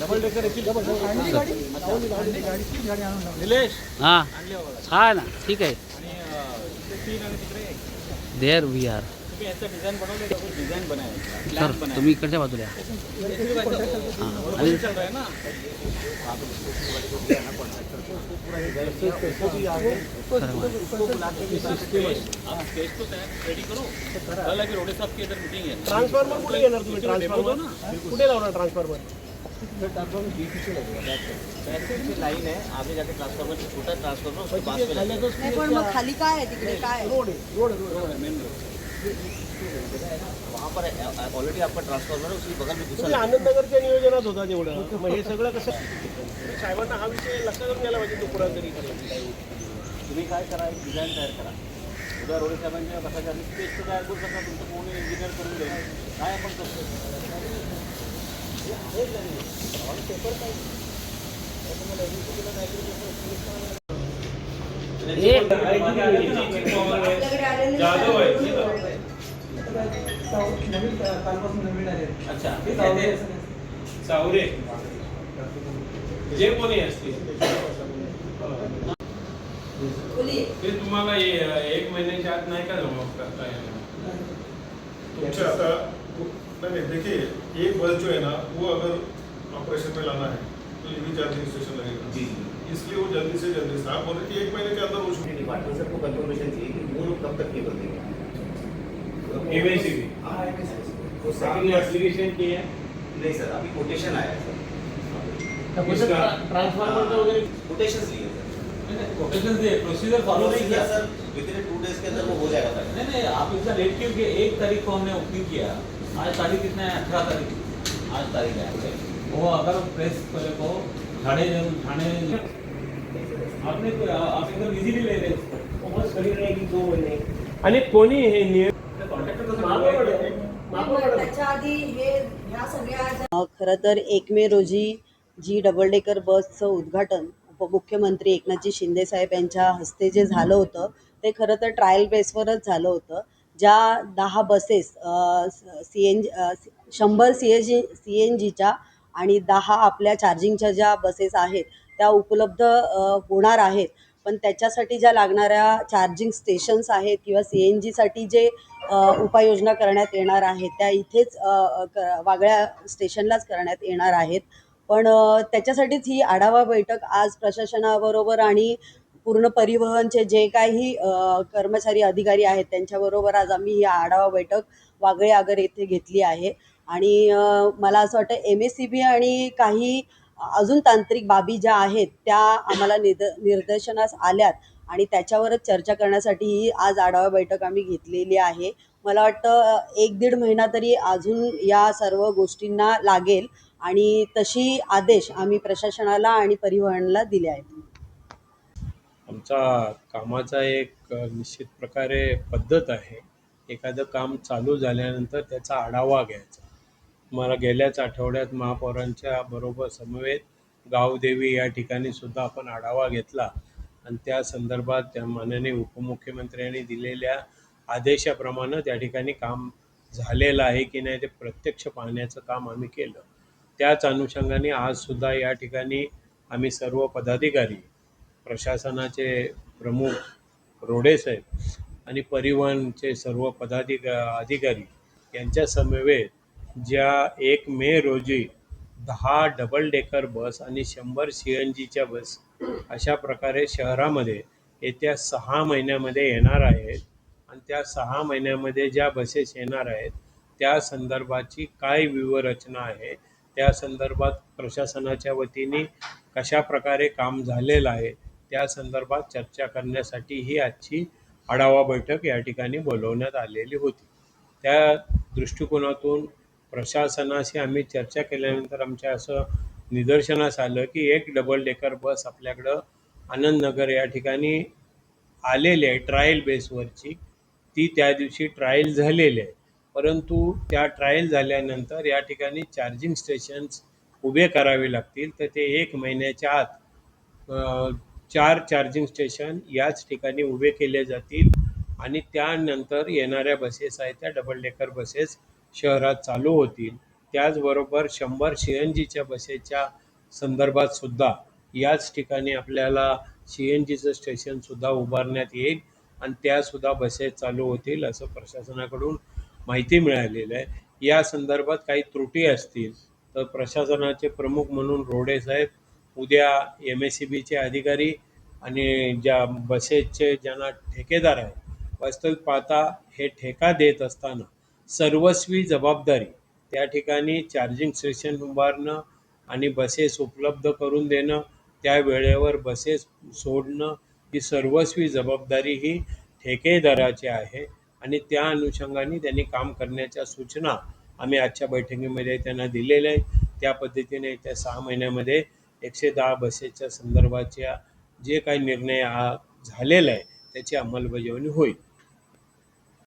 Double decker Nilesh हां हा ना ठीक आहे. तीन आणि तिकडे देअर वी आर तुम्ही याचं डिझाईन बनवले का? डिझाईन बनाय सर तुम्ही इकडच्या बाजूला या. हां आणि चल रहा है ना आप स्केच तो तैयार रेडी करो. कल अभी रोडे साहब की इधर मीटिंग है. ट्रान्सफॉर्मर कुठे घेणार तुम्ही? ट्रान्सफॉर्मर कुठे लावणार ट्रान्सफॉर्मर? लाइन है आगे जाके ट्रांसफार्मर छोटा ट्रांसफार्मर उसके पास में नाही पण मग खाली काय आहे तिकडे काय आहे? रोड मेन रोड वहाँ पर ऑलरेडी आपका ट्रांसफार्मर है उसके बगल में तुम्ही दूसरा आनंदनगरच्या नियोजनात होता तेवढं. मग हे सगळं कसं साहेबांना हा विषय लक्षात घ्यायला पाहिजे. तो पुरातरी तुम्ही काय करा एक डिझाईन तयार करा. उद्या रोडे साहेबांच्या बसायच्या आधी स्पेस तर तयार करू शकता. तुमचं कोणी इंजिनियर करून देईल काय आपण करतो. आपल्याकडे आलेले अच्छा सावरे जे कोणी असतील खोली ते तुम्हाला एक महिन्याच्या आत नाही का जमा करता येणार. तुमसे आता नहीं देखिए एक बस जो है ना वो अगर ऑपरेशन में लाना है तो ईवी चार्जिंग स्टेशन लगेगा जी इसलिए वो जल्दी से जल्दी आप बोल रहे कि एक महीने के अंदर वो शुरू डिपार्टमेंट सर को कंफर्मेशन चाहिए कि वो लोग कब तक केबल देंगे. एमएससीबी वो आपने एप्लीकेशन की है. नहीं सर अभी कोटेशन आया है इसका ट्रान्सफॉर्मर वगैरे कोटेशन लिए सर. कोटेशन से प्रोसीजर फॉलो नहीं किया सर विद इन 2 डेज के अंदर वो हो जाएगा सर. नहीं नहीं आप इतना लेट क्यों किया. 1 तारीख को हमने ओपनिंग किया. आज तारीख कितना है 18 तारीख. आज तारीख है वो अगर प्रेस को ठाणे आपने एकदम इजीली ले रहे उसको वो बस खड़ी रहेगी 2 महीने. आणि कोणी हे नियम त्याच्या आधी हे ह्या सगळ्या खरं तर 1 मे रोजी जी डबल डेकर बसचं उद्घाटन उपमुख्यमंत्री एकनाथजी शिंदे साहेब यांच्या हस्ते जे झालं होतं ते खरं तर ट्रायल बेसवरच झालं होतं. ज्या 10 बसेस CNG 100 CNGच्या आणि 10 आपल्या चार्जिंगच्या ज्या बसेस आहेत त्या उपलब्ध होणार आहेत. पण त्याच्यासाठी ज्या लागणाऱ्या चार्जिंग स्टेशन्स आहेत किंवा CNGसाठी जे उपाययोजना करण्यात येणार आहेत त्या इथेच वागळ्या स्टेशनलाच करण्यात येणार आहेत. पण त्याच्यासाठीच ही आढावा बैठक आज प्रशासनाबरोबर आणि पूर्ण परिवहनचे जे काही कर्मचारी अधिकारी आहेत त्यांच्याबरोबर आज आम्ही ही आढावा बैठक वागळे आगर येथे घेतली आहे. आणि मला असं वाटतं MSCB आणि काही अजून तांत्रिक बाबी ज्या आहेत त्या आम्हाला निर्देशनास आल्यात आणि त्याच्यावरच चर्चा करण्यासाठी ही आज आढावा बैठक आम्ही घेतलेली आहे. मला वाटतं 1-1.5 महिना तरी अजून या सर्व गोष्टींना लागेल आणि तशी आदेश आम्ही प्रशासनाला आणि परिवहनला दिले आहेत. आमचा कामाचा एक निश्चित प्रकारे पद्धत आहे. एखादं काम चालू झाल्यानंतर त्याचा आढावा घ्यायचा. मला गेल्याच आठवड्यात महापौरांच्या बरोबर समवेत गावदेवी या ठिकाणी सुद्धा आपण आढावा घेतला आणि त्या संदर्भात त्या माननीय उपमुख्यमंत्र्यांनी दिलेल्या आदेशाप्रमाणे त्या ठिकाणी काम झालेलं आहे की नाही ते प्रत्यक्ष पाहण्याचं काम आम्ही केलं. त्याच अनुषंगाने आजसुद्धा या ठिकाणी आम्ही सर्व पदाधिकारी प्रशासनाचे प्रमुख रोडे साहेब आणि परिवहनचे सर्व अधिकारी यांच्या समवेत ज्या 1 मे रोजी 10 डबल डेकर बस आणि 100 CNGच्या बस अशा प्रकारे शहरामध्ये येत्या 6 महिन्यामध्ये येणार आहेत आणि त्या 6 महिन्यामध्ये ज्या बसेस येणार आहेत त्या संदर्भाची काय व्यूहरचना आहे, त्या संदर्भात प्रशासनाच्या वतीने कशा प्रकारे काम झालेलं आहे त्या संदर्भात चर्चा करण्यासाठी ही आजची आढावा बैठक या ठिकाणी बोलवण्यात आलेली होती. त्या दृष्टिकोनातून प्रशासनाशी आम्ही चर्चा केल्यानंतर आमच्या असं निदर्शनास आलं की एक डबल डेकर बस आपल्याकडं आनंदनगर या ठिकाणी आलेली आहे ट्रायल बेसवरची. ती त्या दिवशी ट्रायल झालेली आहे. परंतु त्या ट्रायल झाल्यानंतर या ठिकाणी चार्जिंग स्टेशन्स उभे करावे लागतील. तर ते 1 महिन्याच्या आत 4 चार्जिंग स्टेशन याच ठिकाणी उभे केले जातील आणि त्यानंतर येणाऱ्या बसेस आहेत त्या डबल डेकर बसेस शहरात चालू होतील. त्याचबरोबर 100 CNGच्या बसेसच्या संदर्भात सुद्धा याच ठिकाणी आपल्याला CNGचं स्टेशनसुद्धा उभारण्यात येईल आणि त्यासुद्धा बसेस चालू होतील असं प्रशासनाकडून माहिती मिळालेलं आहे. या संदर्भात काही त्रुटी असतील तर प्रशासनाचे प्रमुख म्हणून रोडे साहेब उद्या MSEBचे अधिकारी आणि ज्या बसेसचे ज्यांना ठेकेदार आहेत, वास्तविक पाहता हे ठेका देत असताना सर्वस्वी जबाबदारी त्या ठिकाणी चार्जिंग स्टेशन उभारणं आणि बसेस उपलब्ध करून देणं, त्या वेळेवर बसेस सोडणं ही सर्वस्वी जबाबदारी ही ठेकेदाराची आहे आणि त्या अनुषंगाने त्यांनी काम करण्याच्या सूचना आम्ही आजच्या बैठकीमध्ये त्यांना दिलेल्या आहेत. त्या पद्धतीने येत्या 6 महिन्यामध्ये 110 बसेसच्या संदर्भाच्या जे काही निर्णय झालेला आहे त्याची अंमलबजावणी होईल.